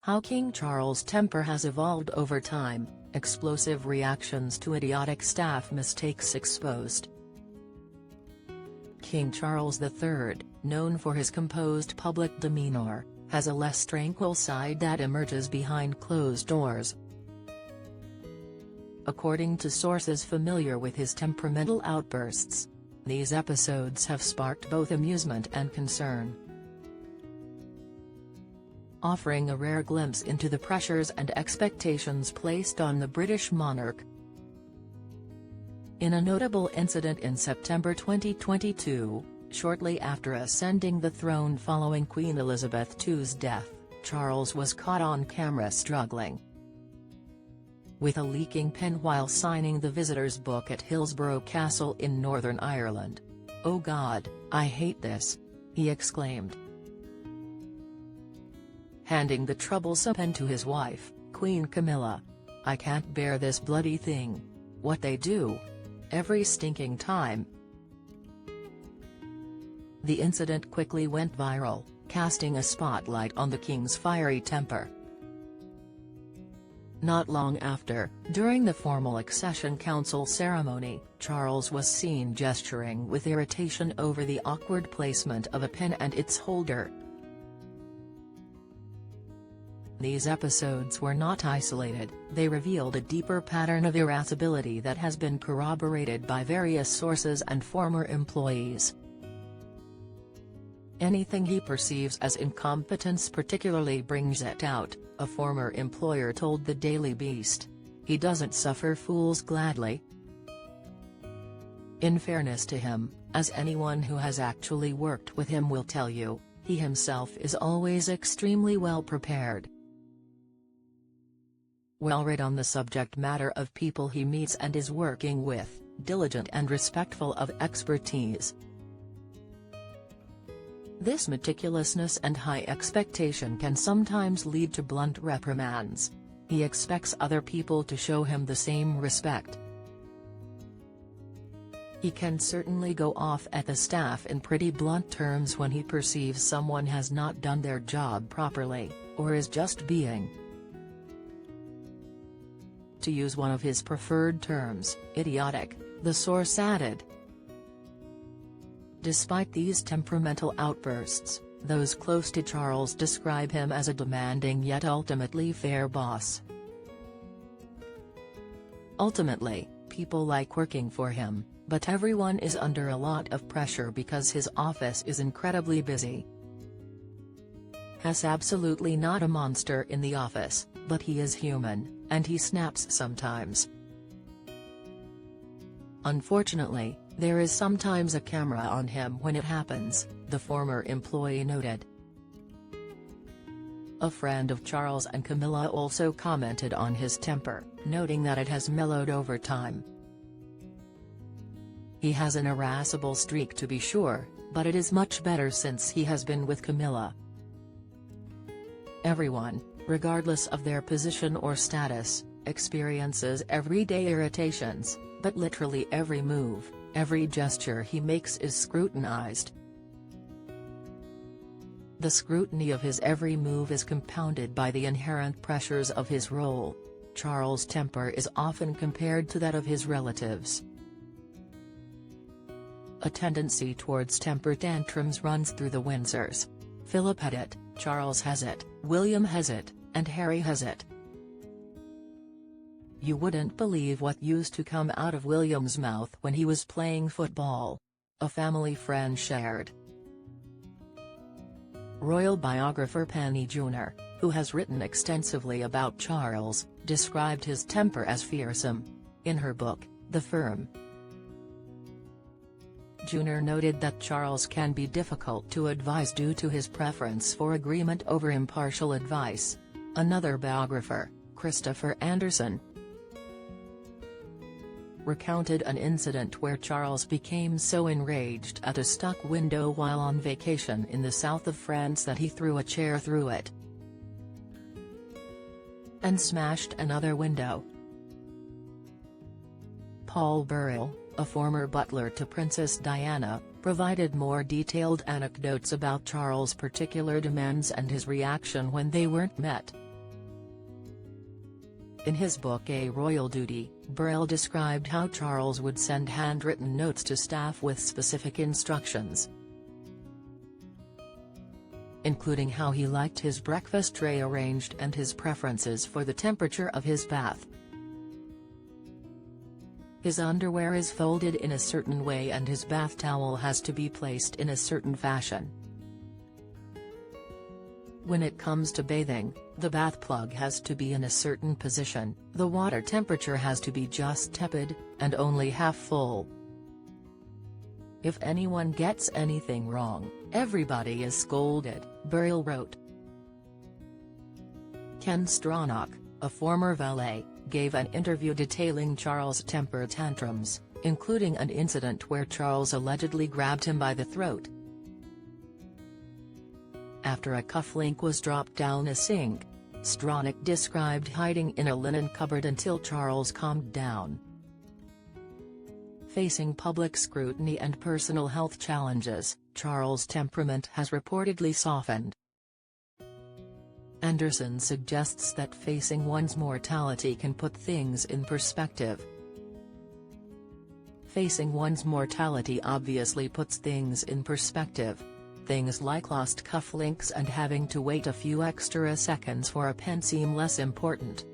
How King Charles' temper has evolved over time, explosive reactions to idiotic staff mistakes exposed. King Charles III, known for his composed public demeanor, has a less tranquil side that emerges behind closed doors. According to sources familiar with his temperamental outbursts, these episodes have sparked both amusement and concern, offering a rare glimpse into the pressures and expectations placed on the British monarch. In a notable incident in September 2022, shortly after ascending the throne following Queen Elizabeth II's death, Charles was caught on camera struggling with a leaking pen while signing the visitors' book at Hillsborough Castle in Northern Ireland. "Oh God, I hate this," he exclaimed, handing the troublesome pen to his wife, Queen Camilla. "I can't bear this bloody thing. What they do. Every stinking time." The incident quickly went viral, casting a spotlight on the king's fiery temper. Not long after, during the formal accession council ceremony, Charles was seen gesturing with irritation over the awkward placement of a pen and its holder. These episodes were not isolated, they revealed a deeper pattern of irascibility that has been corroborated by various sources and former employees. "Anything he perceives as incompetence particularly brings it out," a former employer told the Daily Beast. "He doesn't suffer fools gladly." In fairness to him, as anyone who has actually worked with him will tell you, he himself is always extremely well prepared, well read on the subject matter of people he meets and is working with, diligent and respectful of expertise. This meticulousness and high expectation can sometimes lead to blunt reprimands. He expects other people to show him the same respect. He can certainly go off at the staff in pretty blunt terms when he perceives someone has not done their job properly, or is just being, to use one of his preferred terms, idiotic, the source added. Despite these temperamental outbursts, those close to Charles describe him as a demanding yet ultimately fair boss. Ultimately, people like working for him, but everyone is under a lot of pressure because his office is incredibly busy. He's absolutely not a monster in the office, but he is human, and he snaps sometimes. Unfortunately, there is sometimes a camera on him when it happens, the former employee noted. A friend of Charles and Camilla also commented on his temper, noting that it has mellowed over time. "He has an irascible streak to be sure, but it is much better since he has been with Camilla. Everyone, regardless of their position or status, experiences everyday irritations, but literally every move, every gesture he makes is scrutinized. The scrutiny of his every move is compounded by the inherent pressures of his role. Charles' temper is often compared to that of his relatives. A tendency towards temper tantrums runs through the Windsors. Philip had it, Charles has it, William has it, and Harry has it. You wouldn't believe what used to come out of William's mouth when he was playing football," a family friend shared. Royal biographer Penny Junor, who has written extensively about Charles, described his temper as fearsome. In her book, The Firm, Junor noted that Charles can be difficult to advise due to his preference for agreement over impartial advice. Another biographer, Christopher Anderson, recounted an incident where Charles became so enraged at a stuck window while on vacation in the south of France that he threw a chair through it and smashed another window. Paul Burrell, a former butler to Princess Diana, provided more detailed anecdotes about Charles' particular demands and his reaction when they weren't met. In his book A Royal Duty, Burrell described how Charles would send handwritten notes to staff with specific instructions, including how he liked his breakfast tray arranged and his preferences for the temperature of his bath. His underwear is folded in a certain way and his bath towel has to be placed in a certain fashion. When it comes to bathing, the bath plug has to be in a certain position, the water temperature has to be just tepid, and only half full. If anyone gets anything wrong, everybody is scolded, Burrell wrote. Ken Stronach, a former valet, gave an interview detailing Charles' temper tantrums, including an incident where Charles allegedly grabbed him by the throat after a cufflink was dropped down a sink. Stronach described hiding in a linen cupboard until Charles calmed down. Facing public scrutiny and personal health challenges, Charles' temperament has reportedly softened. Anderson suggests that facing one's mortality can put things in perspective. Facing one's mortality obviously puts things in perspective. Things like lost cufflinks and having to wait a few extra seconds for a pen seem less important.